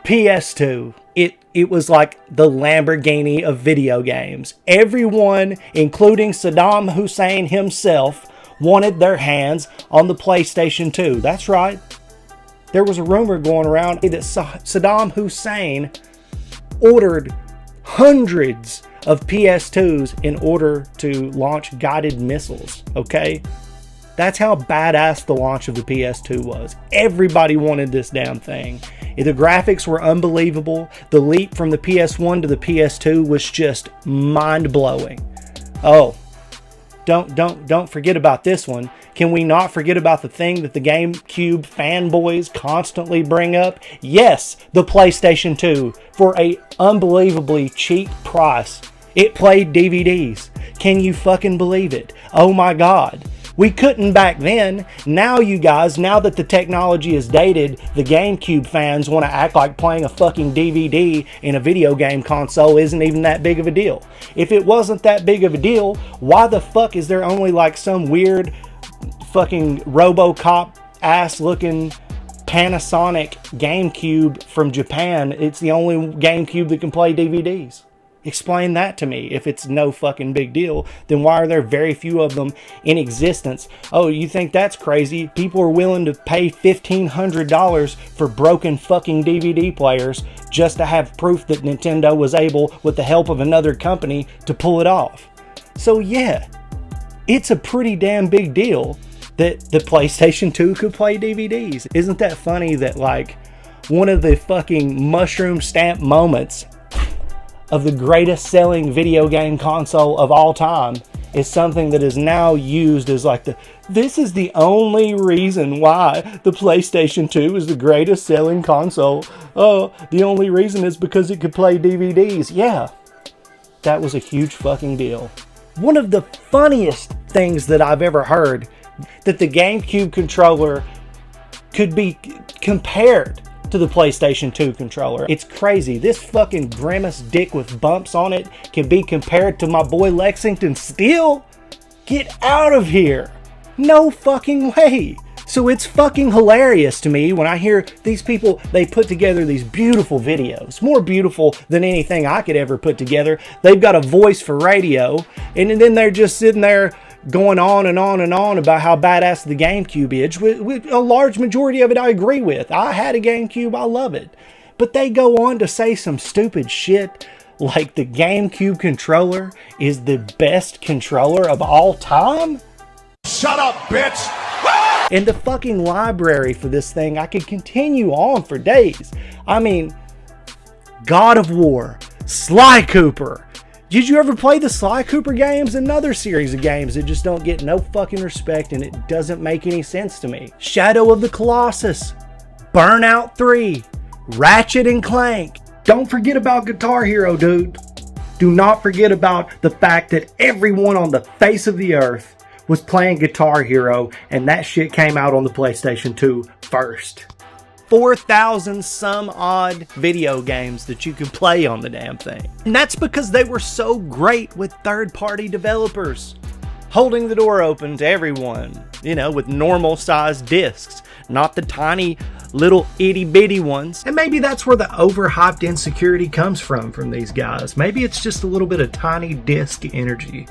PS2. It was like the Lamborghini of video games. Everyone, including Saddam Hussein himself, wanted their hands on the PlayStation 2. That's right. There was a rumor going around that Saddam Hussein ordered hundreds of PS2s in order to launch guided missiles, okay? That's how badass the launch of the PS2 was. Everybody wanted this damn thing. The graphics were unbelievable. The leap from the PS1 to the PS2 was just mind-blowing. Oh, don't forget about this one. Can we not forget about the thing that the GameCube fanboys constantly bring up? Yes, the PlayStation 2 for a unbelievably cheap price. It played DVDs. Can you fucking believe it? Oh my God. We couldn't back then. Now you guys, now that the technology is dated, the GameCube fans want to act like playing a fucking DVD in a video game console isn't even that big of a deal. If it wasn't that big of a deal, why the fuck is there only like some weird fucking RoboCop ass looking Panasonic GameCube from Japan? It's the only GameCube that can play DVDs. Explain that to me. If it's no fucking big deal, then why are there very few of them in existence? Oh, you think that's crazy? People are willing to pay $1,500 for broken fucking DVD players just to have proof that Nintendo was able, with the help of another company, to pull it off. So yeah, it's a pretty damn big deal that the PlayStation 2 could play DVDs. Isn't that funny that like one of the fucking mushroom stamp moments of the greatest selling video game console of all time is something that is now used as like this is the only reason why the PlayStation 2 is the greatest selling console. Oh, the only reason is because it could play DVDs. Yeah, that was a huge fucking deal. One of the funniest things that I've ever heard, that the GameCube controller could be compared to the PlayStation 2 controller. It's crazy. This fucking grimace dick with bumps on it can be compared to my boy Lexington Steel? Get out of here. No fucking way. So it's fucking hilarious to me when I hear these people, they put together these beautiful videos, more beautiful than anything I could ever put together. They've got a voice for radio, and then they're just sitting there going on and on and on about how badass the GameCube is. With a large majority of it I agree with. I had a GameCube, I love it. But they go on to say some stupid shit like the GameCube controller is the best controller of all time? Shut up, bitch! And the fucking library for this thing, I could continue on for days. I mean, God of War, Sly Cooper. Did you ever play the Sly Cooper games? Another series of games that just don't get no fucking respect and it doesn't make any sense to me. Shadow of the Colossus, Burnout 3, Ratchet and Clank. Don't forget about Guitar Hero, dude. Do not forget about the fact that everyone on the face of the earth was playing Guitar Hero, and that shit came out on the PlayStation 2 first. 4,000 some odd video games that you could play on the damn thing. And that's because they were so great with third-party developers, holding the door open to everyone, you know, with normal sized discs, not the tiny little itty-bitty ones. And maybe that's where the overhyped insecurity comes from these guys. Maybe it's just a little bit of tiny disc energy.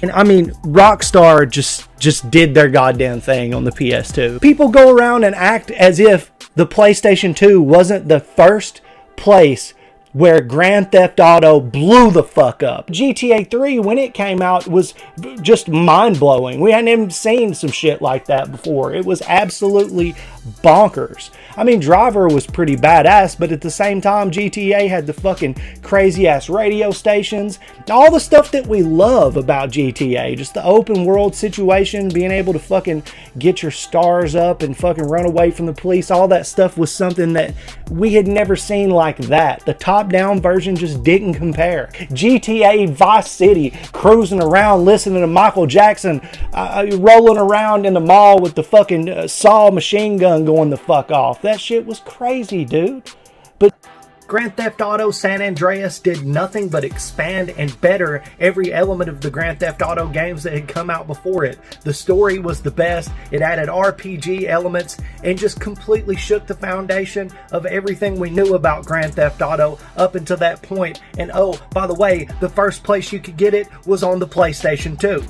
And I mean, Rockstar just did their goddamn thing on the PS2. People go around and act as if the PlayStation 2 wasn't the first place where Grand Theft Auto blew the fuck up. GTA 3, when it came out, was just mind-blowing. We hadn't even seen some shit like that before. It was absolutely bonkers. I mean, Driver was pretty badass, but at the same time, GTA had the fucking crazy-ass radio stations. All the stuff that we love about GTA. Just the open world situation, being able to fucking get your stars up and fucking run away from the police. All that stuff was something that we had never seen like that. The top-down version just didn't compare. GTA Vice City, cruising around listening to Michael Jackson, rolling around in the mall with the fucking saw machine gun going the fuck off. That shit was crazy, dude. But Grand Theft Auto San Andreas did nothing but expand and better every element of the Grand Theft Auto games that had come out before it. The story was the best, it added RPG elements, and just completely shook the foundation of everything we knew about Grand Theft Auto up until that point. And oh, by the way, the first place you could get it was on the PlayStation 2.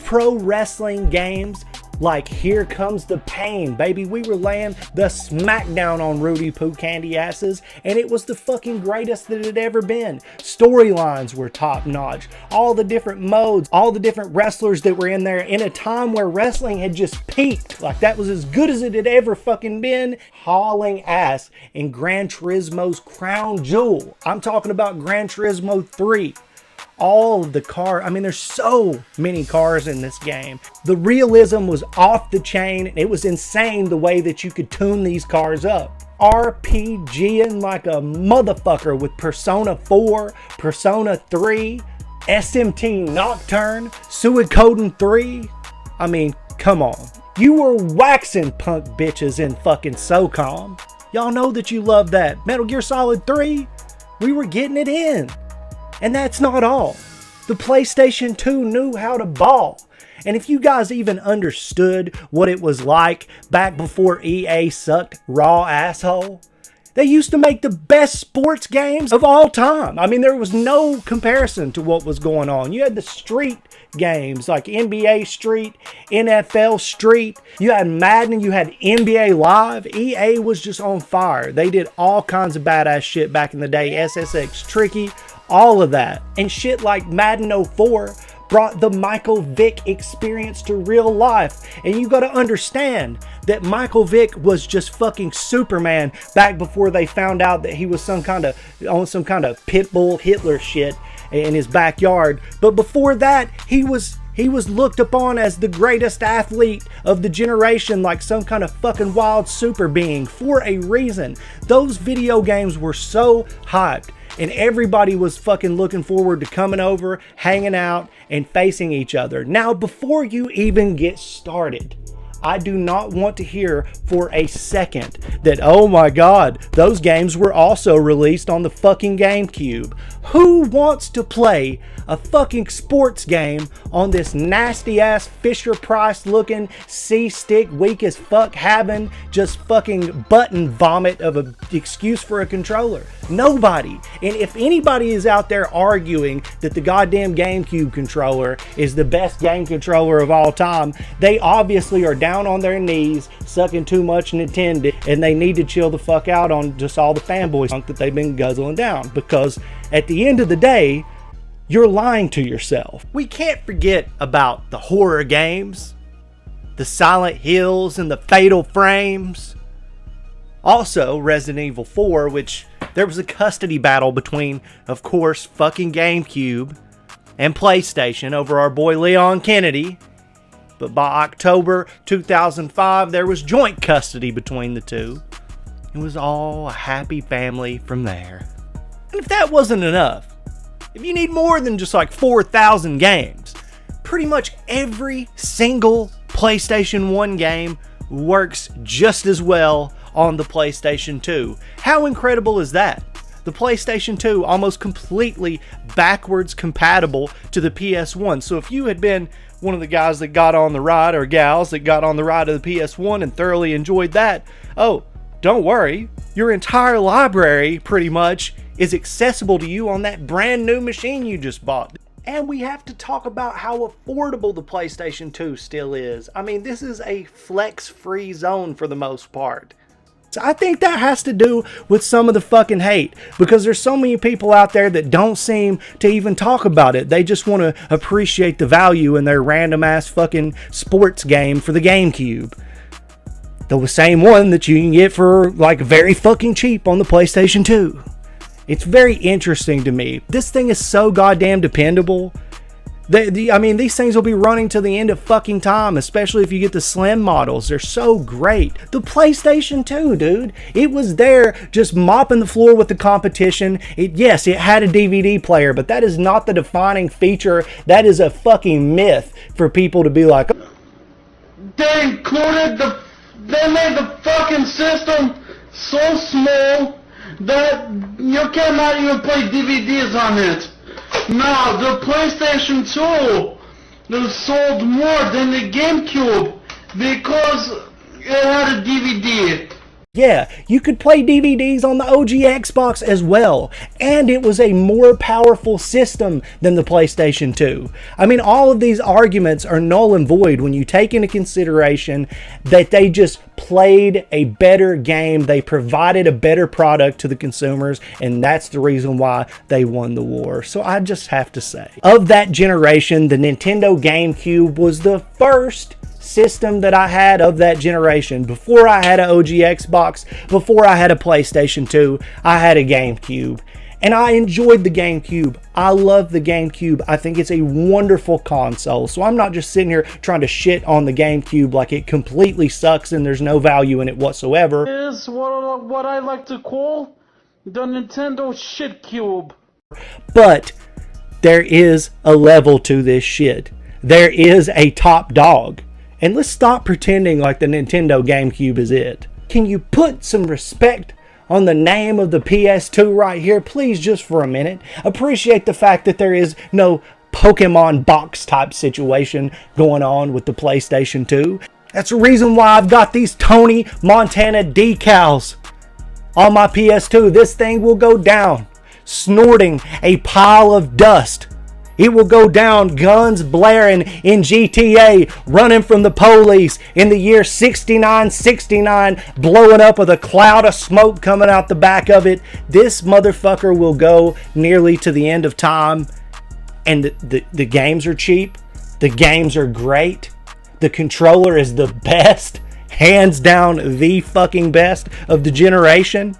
Pro wrestling games like Here Comes the Pain, baby. We were laying the smackdown on Rudy Poo Candy asses, and it was the fucking greatest that it had ever been. Storylines were top notch. All the different modes, all the different wrestlers that were in there in a time where wrestling had just peaked. Like, that was as good as it had ever fucking been. Hauling ass in Gran Turismo's crown jewel. I'm talking about Gran Turismo 3. All of the cars, I mean, there's so many cars in this game. The realism was off the chain. It was insane the way that you could tune these cars up. RPGing like a motherfucker with Persona 4, Persona 3, SMT Nocturne, Suikoden 3. I mean, come on. You were waxing punk bitches in fucking SOCOM. Y'all know that you love that. Metal Gear Solid 3, we were getting it in. And that's not all. The PlayStation 2 knew how to ball. And if you guys even understood what it was like back before EA sucked raw asshole, they used to make the best sports games of all time. I mean, there was no comparison to what was going on. You had the street games like NBA Street, NFL Street. You had Madden, you had NBA Live. EA was just on fire. They did all kinds of badass shit back in the day. SSX Tricky, all of that. And shit like Madden 04 brought the Michael Vick experience to real life. And you gotta understand that Michael Vick was just fucking Superman back before they found out that he was some kind of Pitbull Hitler shit in his backyard. But before that, he was looked upon as the greatest athlete of the generation, like some kind of fucking wild super being, for a reason. Those video games were so hyped, and everybody was fucking looking forward to coming over, hanging out, and facing each other. Now, before you even get started, I do not want to hear for a second that, oh my God, those games were also released on the fucking Gamecube. Who wants to play a fucking sports game on this nasty ass Fisher Price looking C-stick weak as fuck having just fucking button vomit of an excuse for a controller? Nobody. And if anybody is out there arguing that the goddamn Gamecube controller is the best game controller of all time, they obviously are down on their knees sucking too much Nintendo, and they need to chill the fuck out on just all the fanboy junk that they've been guzzling down, because at the end of the day, you're lying to yourself. We can't forget about the horror games, the Silent Hills and the Fatal Frames. Also, Resident Evil 4, which there was a custody battle between, of course, fucking Gamecube and PlayStation over our boy Leon Kennedy. But by October 2005, there was joint custody between the two. It was all a happy family from there. And if that wasn't enough, if you need more than just like 4,000 games, pretty much every single PlayStation 1 game works just as well on the PlayStation 2. How incredible is that? The PlayStation 2 almost completely backwards compatible to the PS1. So if you had been one of the guys that got on the ride, or gals that got on the ride of the PS1 and thoroughly enjoyed that, oh, don't worry, your entire library pretty much is accessible to you on that brand new machine you just bought. And we have to talk about how affordable the PlayStation 2 still is. I mean, this is a flex-free zone for the most part. So I think that has to do with some of the fucking hate, because there's so many people out there that don't seem to even talk about it. They just want to appreciate the value in their random ass fucking sports game for the Gamecube. The same one that you can get for like very fucking cheap on the PlayStation 2. It's very interesting to me. This thing is so goddamn dependable. I mean, these things will be running to the end of fucking time, especially if you get the slim models. They're so great. The PlayStation 2, dude, it was there just mopping the floor with the competition. Yes, it had a DVD player, but that is not the defining feature. That is a fucking myth for people to be like, they made the fucking system so small that you cannot even play DVDs on it. Now, the PlayStation 2 sold more than the GameCube because it had a DVD. Yeah, you could play DVDs on the OG Xbox as well, and it was a more powerful system than the PlayStation 2. I mean, all of these arguments are null and void when you take into consideration that they just played a better game, they provided a better product to the consumers, and that's the reason why they won the war. So I just have to say, of that generation, the Nintendo GameCube was the first system that I had of that generation. Before I had an OG Xbox, before I had a PlayStation 2, I had a GameCube. And I enjoyed the GameCube. I love the GameCube. I think it's a wonderful console. So I'm not just sitting here trying to shit on the GameCube like it completely sucks and there's no value in it whatsoever. Is what I like to call the Nintendo shit cube. But there is a level to this shit. There is a top dog. And let's stop pretending like the Nintendo GameCube is it. Can you put some respect on the name of the PS2 right here, please, just for a minute? Appreciate the fact that there is no Pokemon box type situation going on with the PlayStation 2. That's the reason why I've got these Tony Montana decals on my PS2. This thing will go down snorting a pile of dust. It will go down guns blaring in GTA, running from the police in the year 69, blowing up with a cloud of smoke coming out the back of it. This motherfucker will go nearly to the end of time. And the games are cheap. The games are great. The controller is the best, hands down the fucking best of the generation.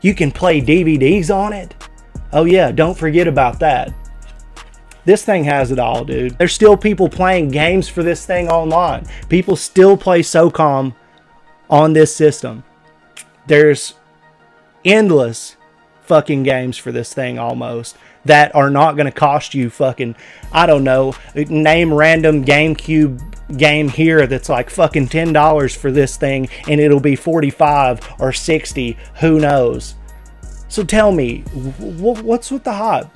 You can play DVDs on it. Oh yeah, don't forget about that. This thing has it all, dude. There's still people playing games for this thing online. People still play SOCOM on this system. There's endless fucking games for this thing almost that are not going to cost you fucking, I don't know, name random GameCube game here that's like fucking $10 for this thing and it'll be $45 or $60, who knows. So tell me, what's with the hype?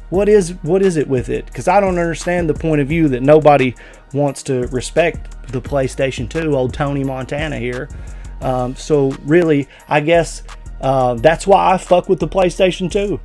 What is it with it? Because I don't understand the point of view that nobody wants to respect the PlayStation 2, old Tony Montana here. So really, I guess that's why I fuck with the PlayStation 2.